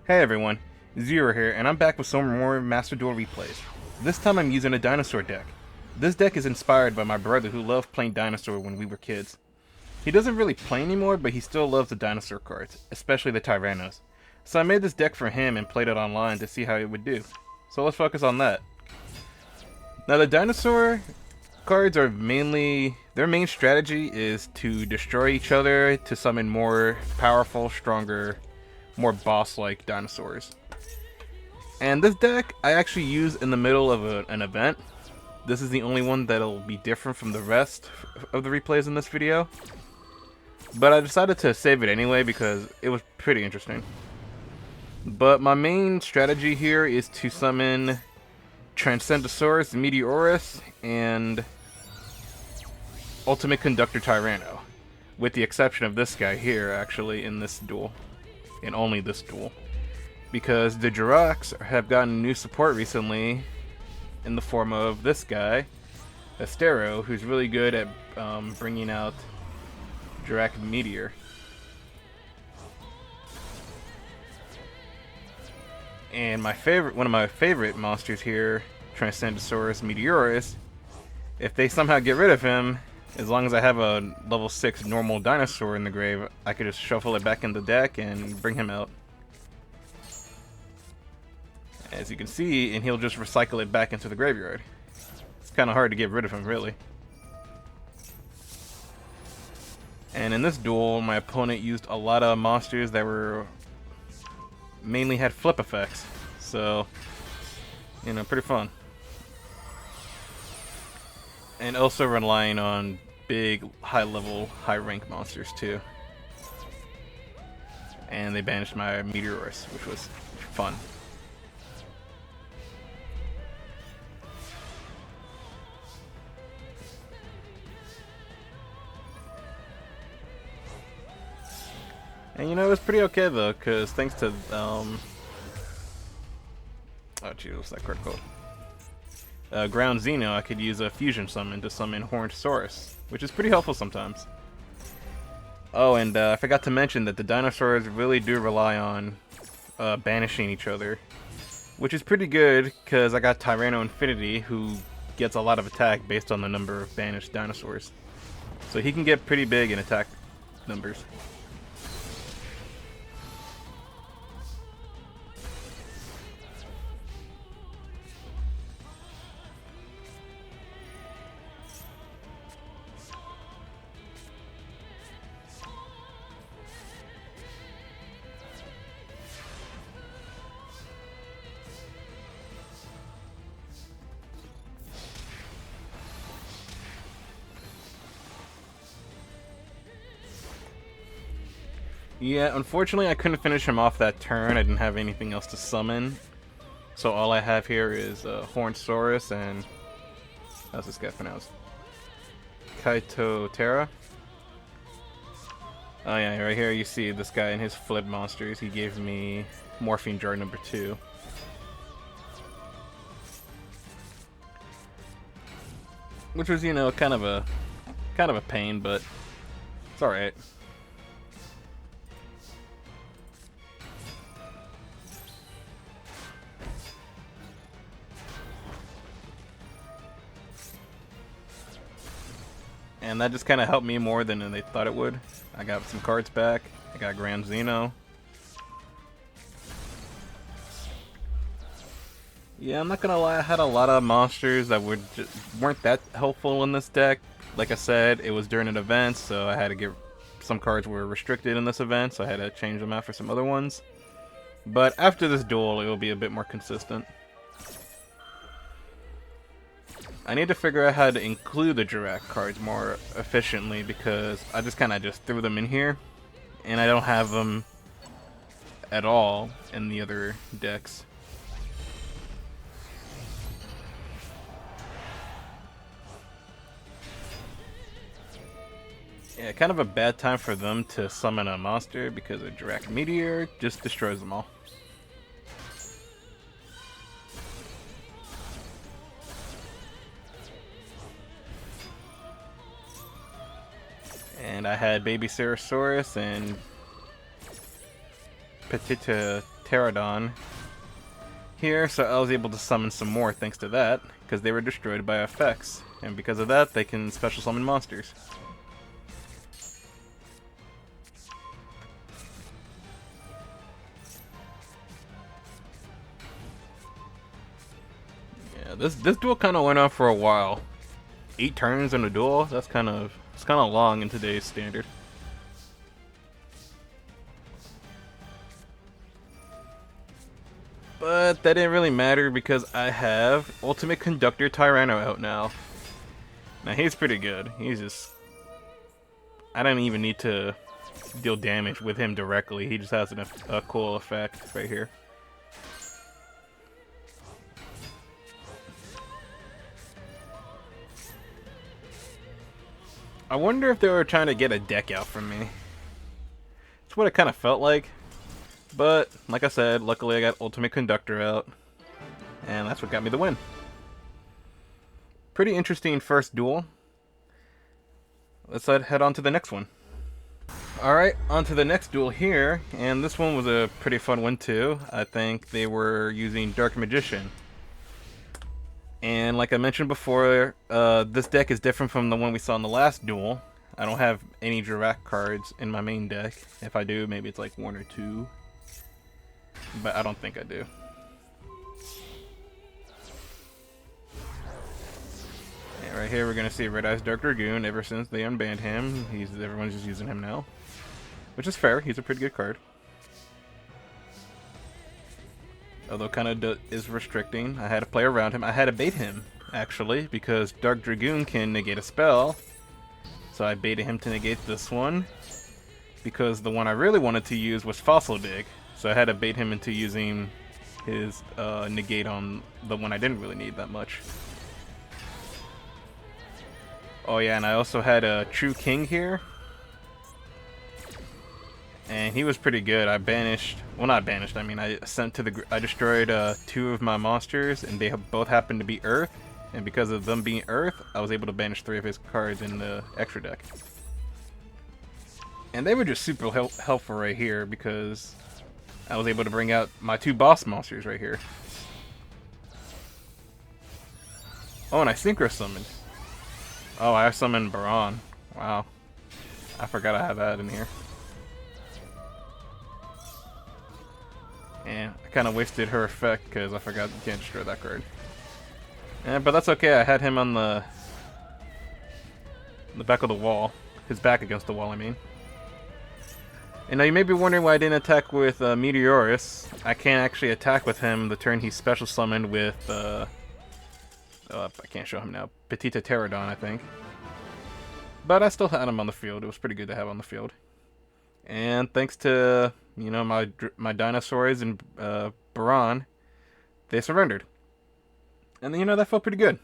Hey everyone, Zero here, and I'm back with some more Master Duel replays. This time I'm using a dinosaur deck. This deck is inspired by my brother who loved playing dinosaur when we were kids. He doesn't really play anymore, but he still loves the dinosaur cards, especially the Tyrannos. So I made this deck for him and played it online to see how it would do. So let's focus on that. Now the dinosaur cards are mainly, their main strategy is to destroy each other to summon more powerful, stronger, more boss-like dinosaurs. And this deck I actually use in the middle of an event. This is the only one that'll be different from the rest of the replays in this video. But I decided to save it anyway because it was pretty interesting. But my main strategy here is to summon Transcendosaurus Meteorus and Ultimate Conductor Tyranno. With the exception of this guy here, actually, in this duel. And only this duel. Because the Jiracs have gotten new support recently in the form of this guy, Astero, who's really good at bringing out Jirac Meteor. And one of my favorite monsters here, Transcendosaurus Meteorus, if they somehow get rid of him, as long as I have a level 6 normal dinosaur in the grave, I could just shuffle it back in the deck and bring him out. As you can see, and he'll just recycle it back into the graveyard. It's kind of hard to get rid of him, really. And in this duel, my opponent used a lot of monsters that were mainly had flip effects. So, you know, pretty fun. And also relying on big, high-level, high-rank monsters, too. And they banished my Meteorus, which was fun. And you know, it was pretty okay though, because thanks to, oh gee, what's that card called? Ground Xeno, I could use a fusion summon to summon Horned Saurus, which is pretty helpful sometimes. Oh, and I forgot to mention that the dinosaurs really do rely on banishing each other, which is pretty good, because I got Tyranno Infinity, who gets a lot of attack based on the number of banished dinosaurs. So he can get pretty big in attack numbers. Yeah, unfortunately I couldn't finish him off that turn. I didn't have anything else to summon. So all I have here is Horned Saurus and... how's this guy pronounced? Kaitotera? Oh yeah, right here you see this guy and his flip monsters. He gave me Morphine Jar number 2. Which was, you know, kind of a pain, but it's alright. And that just kind of helped me more than they thought it would. I got some cards back. I got Grand Xeno. Yeah, I'm not gonna lie, I had a lot of monsters that weren't that helpful in this deck. Like I said, it was during an event, so I had to get... some cards were restricted in this event, so I had to change them out for some other ones. But after this duel, it will be a bit more consistent. I need to figure out how to include the Jirac cards more efficiently because I just kind of threw them in here. And I don't have them at all in the other decks. Yeah, kind of a bad time for them to summon a monster because a Jirac Meteor just destroys them all. And I had Baby Ceratosaurus and Petita Pterodon here, so I was able to summon some more thanks to that, because they were destroyed by effects, and because of that, they can special summon monsters. Yeah, this duel kind of went on for a while. 8 turns in a duel. It's kind of long in today's standard. But that didn't really matter because I have Ultimate Conductor Tyranno out now. Now he's pretty good. He's just... I don't even need to deal damage with him directly. He just has a cool effect right here. I wonder if they were trying to get a deck out from me. That's what it kind of felt like. But, like I said, luckily I got Ultimate Conductor out. And that's what got me the win. Pretty interesting first duel. Let's head on to the next one. Alright, on to the next duel here. And this one was a pretty fun one too. I think they were using Dark Magician. And like I mentioned before, this deck is different from the one we saw in the last duel. I don't have any Dirac cards in my main deck. If I do, maybe it's like 1 or 2. But I don't think I do. And right here we're gonna see Red Eyes Dark Dragoon. Ever since they unbanned him, everyone's just using him now, which is fair. He's a pretty good card, although kind of is restricting. I had to play around him. I had to bait him actually because Dark Dragoon can negate a spell, so I baited him to negate this one because the one I really wanted to use was Fossil Dig. So I had to bait him into using his negate on the one I didn't really need that much. Oh yeah, and I also had a True King here. And he was pretty good. I banished... Well, not banished, I mean I sent to the... I destroyed 2 of my monsters, and they both happened to be Earth. And because of them being Earth, I was able to banish 3 of his cards in the extra deck. And they were just super helpful right here because... I was able to bring out my 2 boss monsters right here. Oh, and I synchro summoned. Oh, I summoned Baron. Wow. I forgot I have that in here. And I kind of wasted her effect because I forgot you can't destroy that card. But that's okay. I had him on the back of the wall. His back against the wall, I mean. And now you may be wondering why I didn't attack with Meteorus. I can't actually attack with him the turn he's special summoned with, I can't show him now, Petita Pterodon, I think. But I still had him on the field. It was pretty good to have on the field. And thanks to, you know, my Dinosaurs and Baron, they surrendered. And you know, that felt pretty good.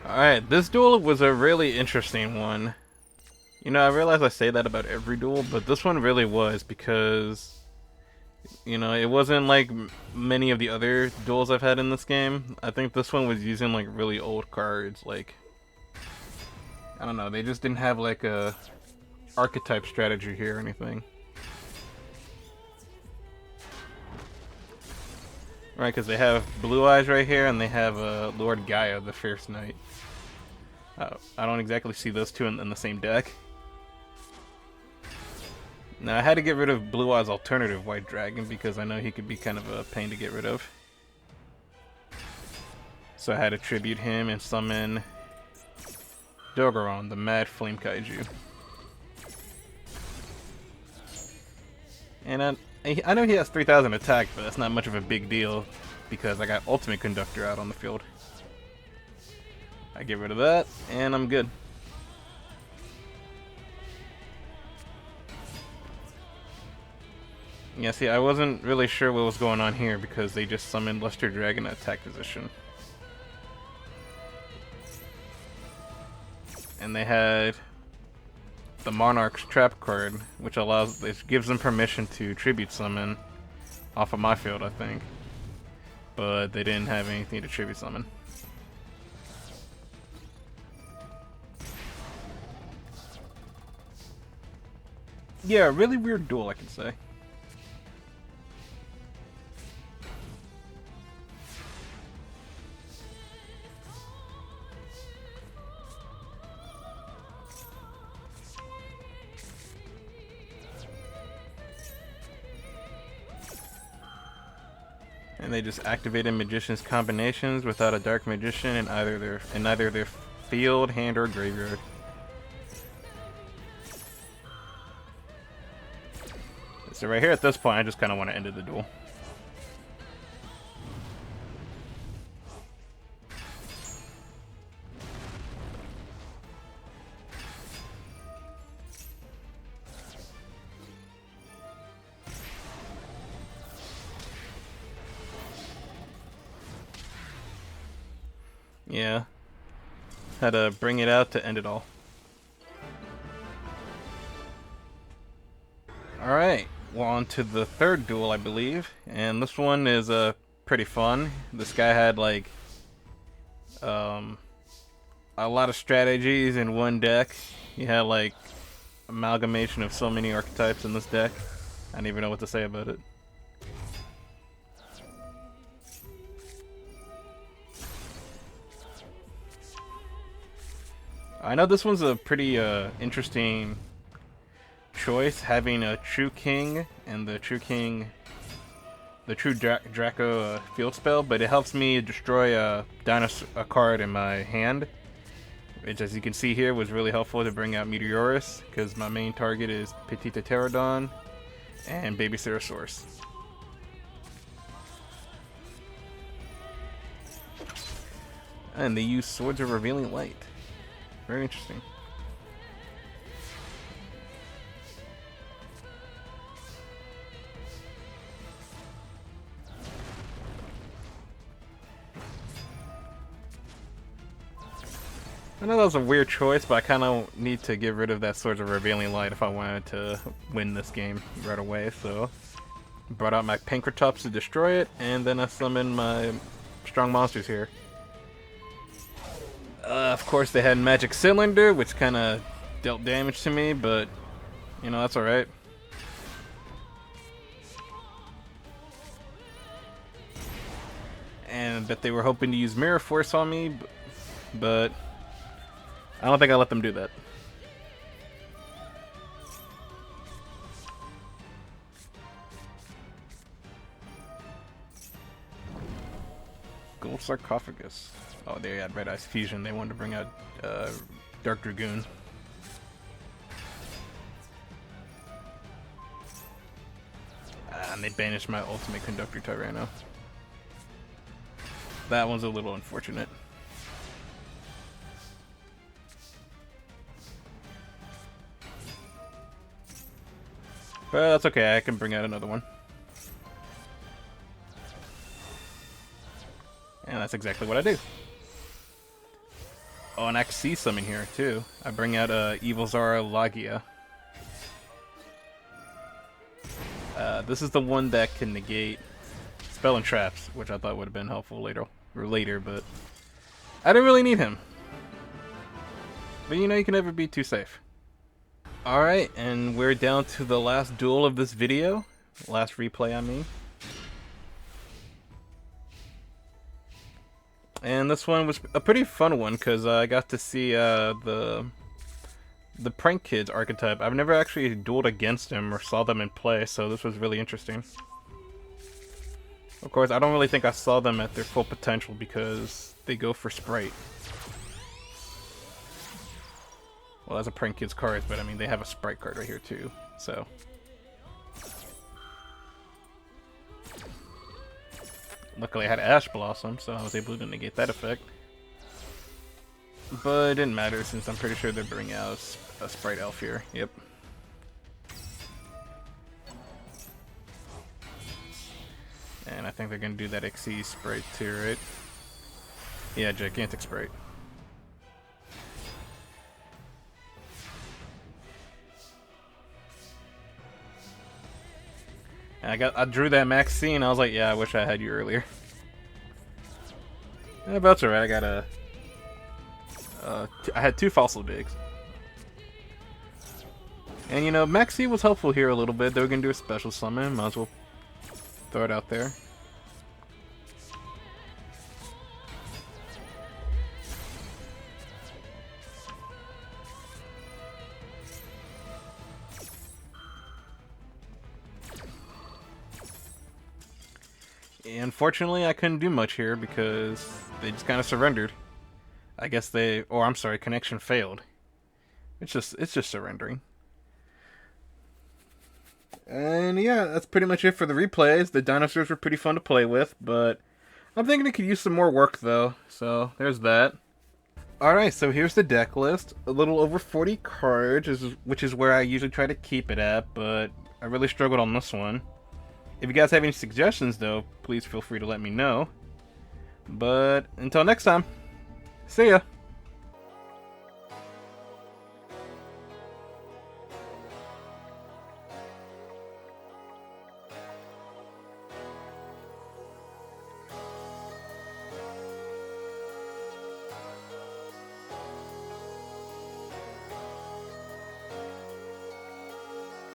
Alright, this duel was a really interesting one. You know, I realize I say that about every duel, but this one really was because, you know, it wasn't like many of the other duels I've had in this game. I think this one was using like really old cards, like, I don't know, they just didn't have like a archetype strategy here or anything. Right, because they have Blue Eyes right here, and they have Lord Gaia, the Fierce Knight. I don't exactly see those two in the same deck. Now, I had to get rid of Blue Eyes' alternative White Dragon because I know he could be kind of a pain to get rid of. So I had to tribute him and summon Dogoron, the Mad Flame Kaiju. And I know he has 3,000 attack, but that's not much of a big deal because I got Ultimate Conductor out on the field. I get rid of that, and I'm good. Yeah, see, I wasn't really sure what was going on here because they just summoned Luster Dragon at attack position. And they had the Monarch's Trap card, which gives them permission to tribute summon off of my field, I think. But they didn't have anything to tribute summon. Yeah, really weird duel, I can say. And they just activated Magician's combinations without a Dark Magician in either their field, hand, or graveyard. So right here at this point, I just kind of want to end the duel. Yeah. Had to bring it out to end it all. Alright, well, on to the third duel, I believe. And this one is pretty fun. This guy had, like, a lot of strategies in one deck. He had, like, amalgamation of so many archetypes in this deck. I don't even know what to say about it. I know this one's a pretty interesting choice, having a True King and the True Draco field spell, but it helps me destroy a card in my hand, which, as you can see here, was really helpful to bring out Meteorus, because my main target is Petita Pterodon and Baby Cerosaurus. And they use Swords of Revealing Light. Very interesting. I know that was a weird choice, but I kind of need to get rid of that Swords of Revealing Light if I wanted to win this game right away, so brought out my Pankratops to destroy it, and then I summoned my strong monsters here. Of course, they had Magic Cylinder, which kind of dealt damage to me, but, you know, that's alright. And I bet they were hoping to use Mirror Force on me, but I don't think I let them do that. Gold Sarcophagus. Oh, they had Red Ice Fusion. They wanted to bring out Dark Dragoon. And they banished my ultimate Conductor Tyranno. That one's a little unfortunate. But that's okay, I can bring out another one. And that's exactly what I do. Oh, and I can see some in here too. I bring out Evil Zara Lagia. This is the one that can negate Spell and Traps, which I thought would have been helpful later, but I didn't really need him. But you know, you can never be too safe. Alright, and we're down to the last duel of this video. Last replay, I mean. And this one was a pretty fun one, because I got to see the Prank Kids archetype. I've never actually dueled against them or saw them in play, so this was really interesting. Of course, I don't really think I saw them at their full potential, because they go for Sprite. Well, that's a Prank Kids card, but I mean, they have a Sprite card right here too, so. Luckily I had Ash Blossom, so I was able to negate that effect. But it didn't matter, since I'm pretty sure they're bringing out a Sprite Elf here. Yep. And I think they're gonna do that XE Sprite too, right? Yeah, Gigantic Sprite. And I drew that Maxine. I was like, yeah, I wish I had you earlier. Yeah, but that's alright. I got I had 2 Fossil Digs. And you know, Maxine was helpful here a little bit. They were gonna do a special summon. Might as well throw it out there. Unfortunately, I couldn't do much here because they just kind of surrendered. I guess they, or I'm sorry, connection failed. It's just surrendering. And yeah, that's pretty much it for the replays. The dinosaurs were pretty fun to play with, but I'm thinking it could use some more work though. So there's that. Alright, so here's the deck list. A little over 40 cards, which is where I usually try to keep it at, but I really struggled on this one. If you guys have any suggestions though, please feel free to let me know. But until next time, see ya!